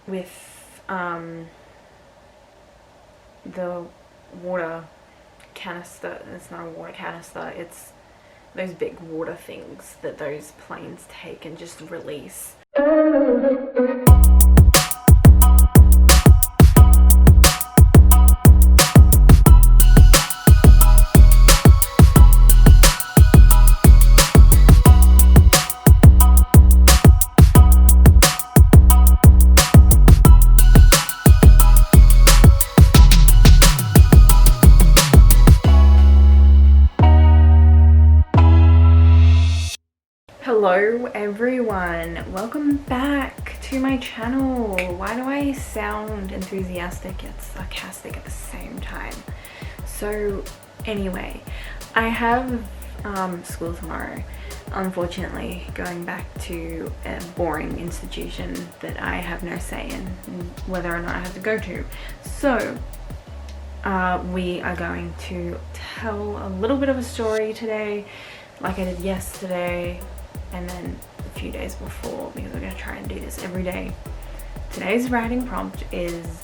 with the water canister. It's not a water canister, it's those big water things that those planes take and just release. Hello everyone, welcome back to my channel. Why do I sound enthusiastic yet sarcastic at the same time? So anyway, I have school tomorrow. Unfortunately, going back to a boring institution that I have no say in whether or not I have to go to. So we are going to tell a little bit of a story today, like I did yesterday and then a few days before, because we're going to try and do this every day. Today's writing prompt is,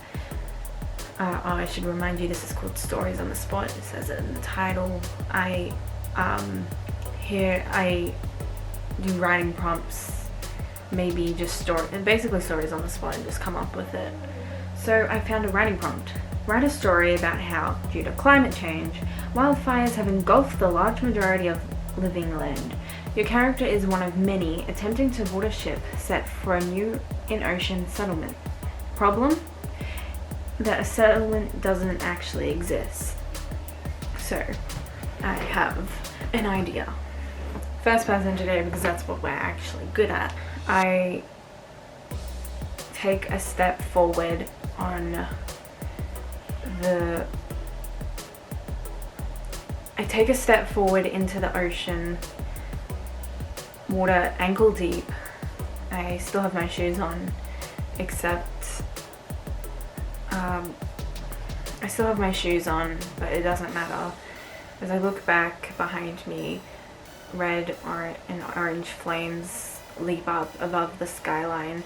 I should remind you, this is called Stories on the Spot. It says it in the title. I do writing prompts, maybe just basically stories on the spot, and just come up with it. So I found a writing prompt. Write a story about how, due to climate change, wildfires have engulfed the large majority of living land. Your character is one of many attempting to board a ship set for a new in-ocean settlement. Problem? That a settlement doesn't actually exist. So, I have an idea. First person today, because that's what we're actually good at. I take a step forward on into the ocean, water ankle deep. I still have my shoes on, except I still have my shoes on, but it doesn't matter. As I look back behind me, red and orange flames leap up above the skyline,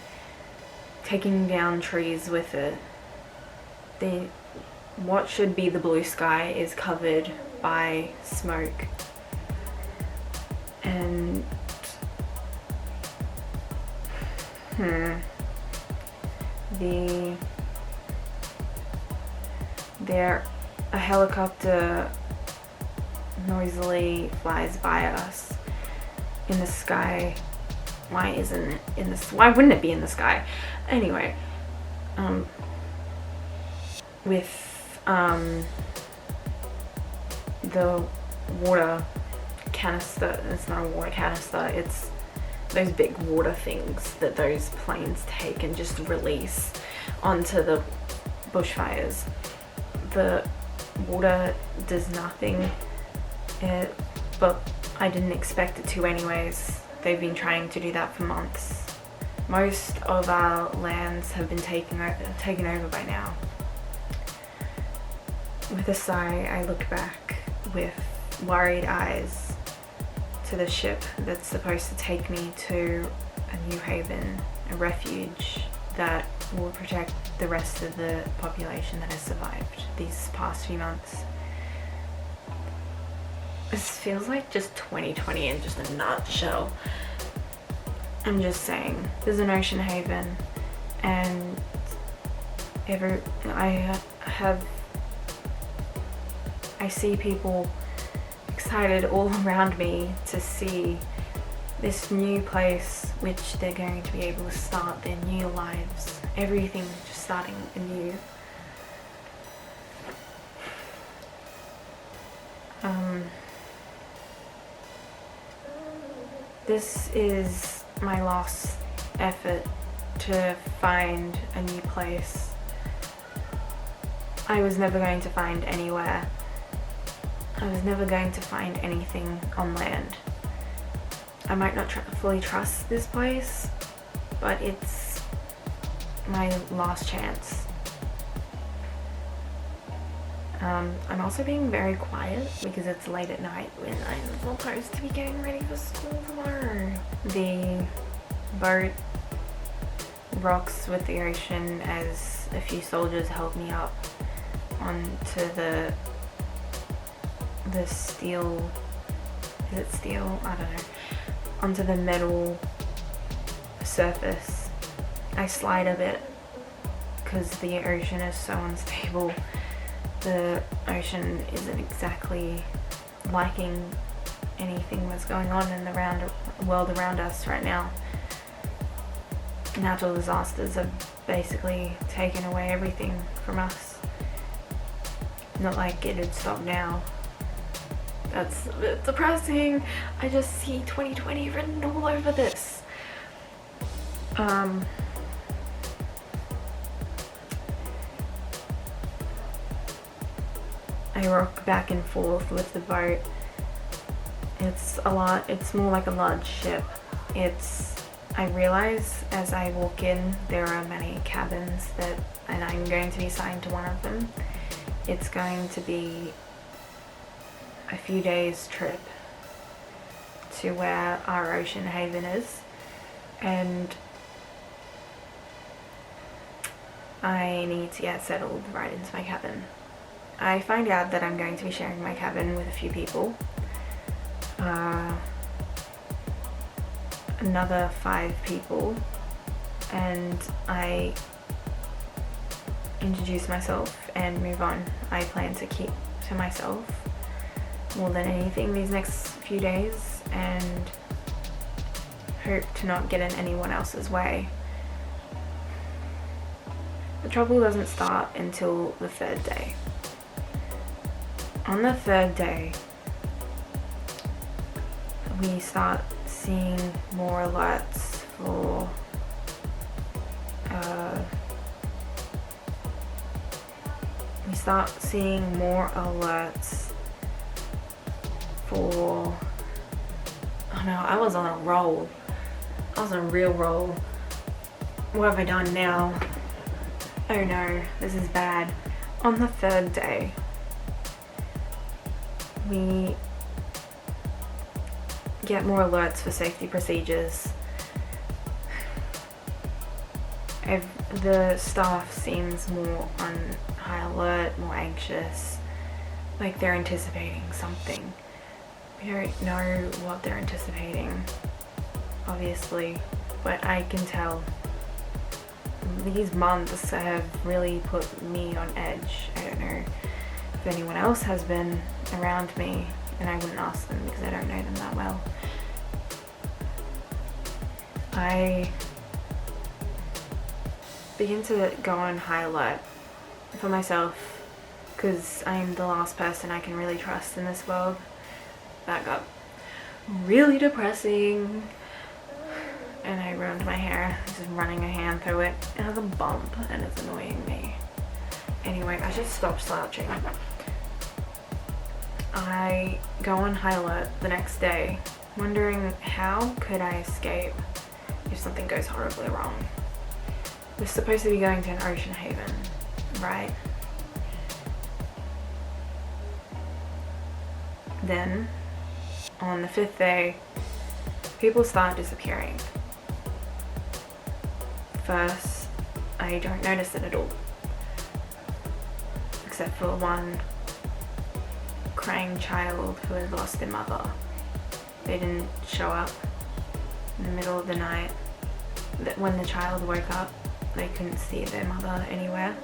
taking down trees with it. What should be the blue sky is covered by smoke, and a helicopter noisily flies by us in the sky. Why wouldn't it be in the sky? Anyway, with the water canister. It's not a water canister, it's those big water things that those planes take and just release onto the bushfires. The water does nothing, but I didn't expect it to anyways. They've been trying to do that for months. Most of our lands have been taken over by now. With a sigh, I look back with worried eyes to the ship that's supposed to take me to a new haven, a refuge that will protect the rest of the population that has survived these past few months. This feels like just 2020 in just a nutshell. I'm just saying, there's an ocean haven, and I see people excited all around me to see this new place, which they're going to be able to start their new lives. Everything just starting anew. This is my last effort to find a new place. I was never going to find anywhere. I was never going to find anything on land. I might not fully trust this place, but it's my last chance. I'm also being very quiet because it's late at night when I'm supposed to be getting ready for school tomorrow. The boat rocks with the ocean as a few soldiers helped me up onto the steel, is it steel? I don't know, onto the metal surface. I slide a bit because the ocean is so unstable. The ocean isn't exactly liking anything that's going on in the world around us right now. Natural disasters have basically taken away everything from us. Not like it had stopped now. That's a bit depressing. I just see 2020 written all over this. I rock back and forth with the boat. It's more like a large ship. I realize as I walk in, there are many cabins and I'm going to be assigned to one of them. It's going to be a few days trip to where our ocean haven is, and I need to get settled right into my cabin. I find out that I'm going to be sharing my cabin with a few people. Another 5 people, and I introduce myself and move on. I plan to keep to myself more than anything these next few days and hope to not get in anyone else's way. The trouble doesn't start until the 3rd day. On the 3rd day, we start seeing more alerts for oh no, I was on a roll. I was on a real roll. What have I done now? Oh no, this is bad. On the 3rd day, we get more alerts for safety procedures. The staff seems more on high alert, more anxious, like they're anticipating something. We don't know what they're anticipating, obviously, but I can tell. These months have really put me on edge. I don't know if anyone else has been around me, and I wouldn't ask them because I don't know them that well. I begin to go on high alert for myself because I'm the last person I can really trust in this world. That got really depressing, and I ruined my hair just running a hand through it. It has a bump and it's annoying me. Anyway, I should stop slouching. I go on high alert the next day, wondering how could I escape if something goes horribly wrong. We're supposed to be going to an ocean haven, right? Then, on the 5th day, people start disappearing. First, I don't notice it at all, except for one crying child who had lost their mother. They didn't show up in the middle of the night. When the child woke up, they couldn't see their mother anywhere.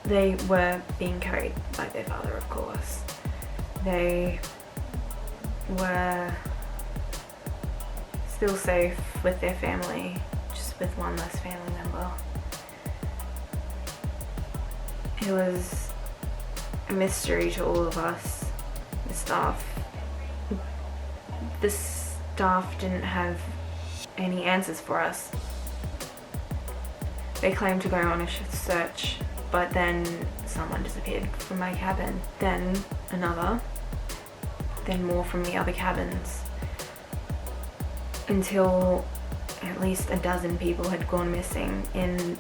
They were being carried by their father, of course. They were still safe with their family, just with one less family member. It was a mystery to all of us, the staff. The staff didn't have any answers for us. They claimed to go on a search, but then someone disappeared from my cabin, then another, then more from the other cabins, until at least a dozen people had gone missing in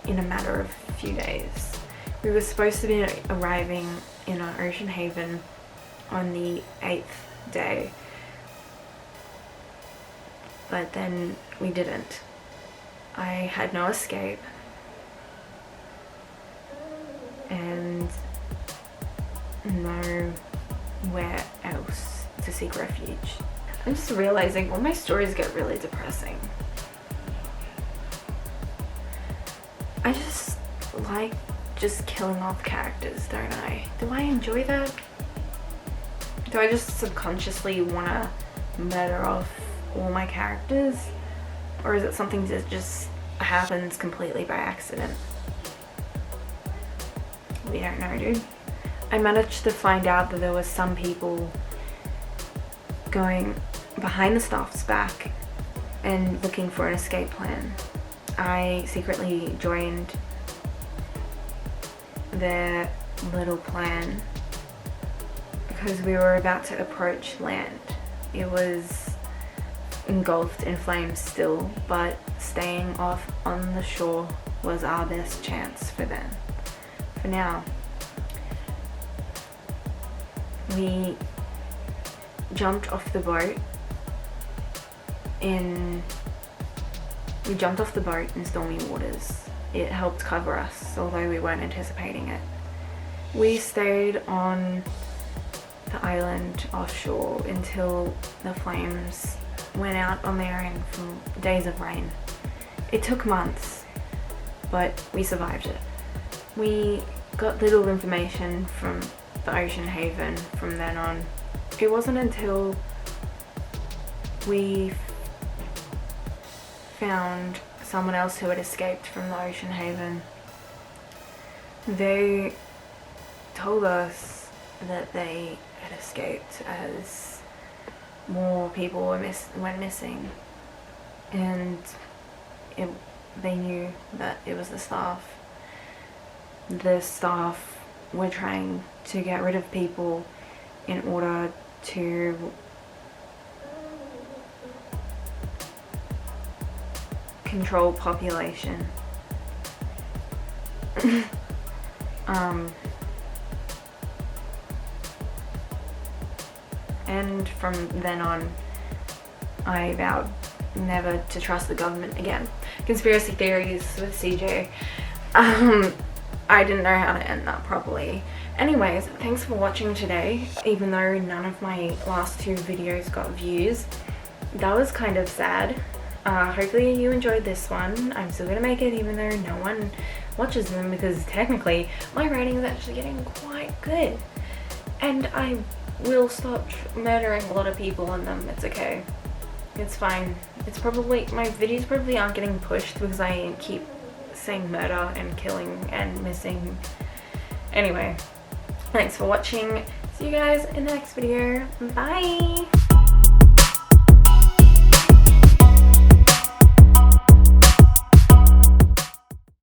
a matter of a few days. We were supposed to be arriving in our ocean haven on the 8th day. but then we didn't. I had no escape, and nowhere else to seek refuge. I'm just realizing all my stories get really depressing. I just like just killing off characters, don't I? Do I enjoy that? Do I just subconsciously want to murder off all my characters? Or is it something that just happens completely by accident? We don't know, dude. I managed to find out that there was some people going behind the staff's back and looking for an escape plan. I secretly joined their little plan because we were about to approach land. It was engulfed in flames still, but staying off on the shore was our best chance for them. For now. We jumped off the boat in stormy waters. It helped cover us, although we weren't anticipating it. We stayed on the island offshore until the flames went out on their own from days of rain. It took months, but we survived it. We got little information from the Ocean Haven from then on. It wasn't until we found someone else who had escaped from the Ocean Haven. They told us that they had escaped as more people went missing, and they knew that it was the staff. The staff were trying to get rid of people in order to control population. And from then on, I vowed never to trust the government again. Conspiracy theories with CJ. I didn't know how to end that properly. Anyways, thanks for watching today. Even though none of my last two videos got views, that was kind of sad. Hopefully you enjoyed this one. I'm still gonna make it even though no one watches them, because technically my rating is actually getting quite good. And I will stop murdering a lot of people in them. It's okay. It's fine. It's probably, my videos probably aren't getting pushed because I keep saying murder and killing and missing. Anyway, thanks for watching. See you guys in the next video. Bye!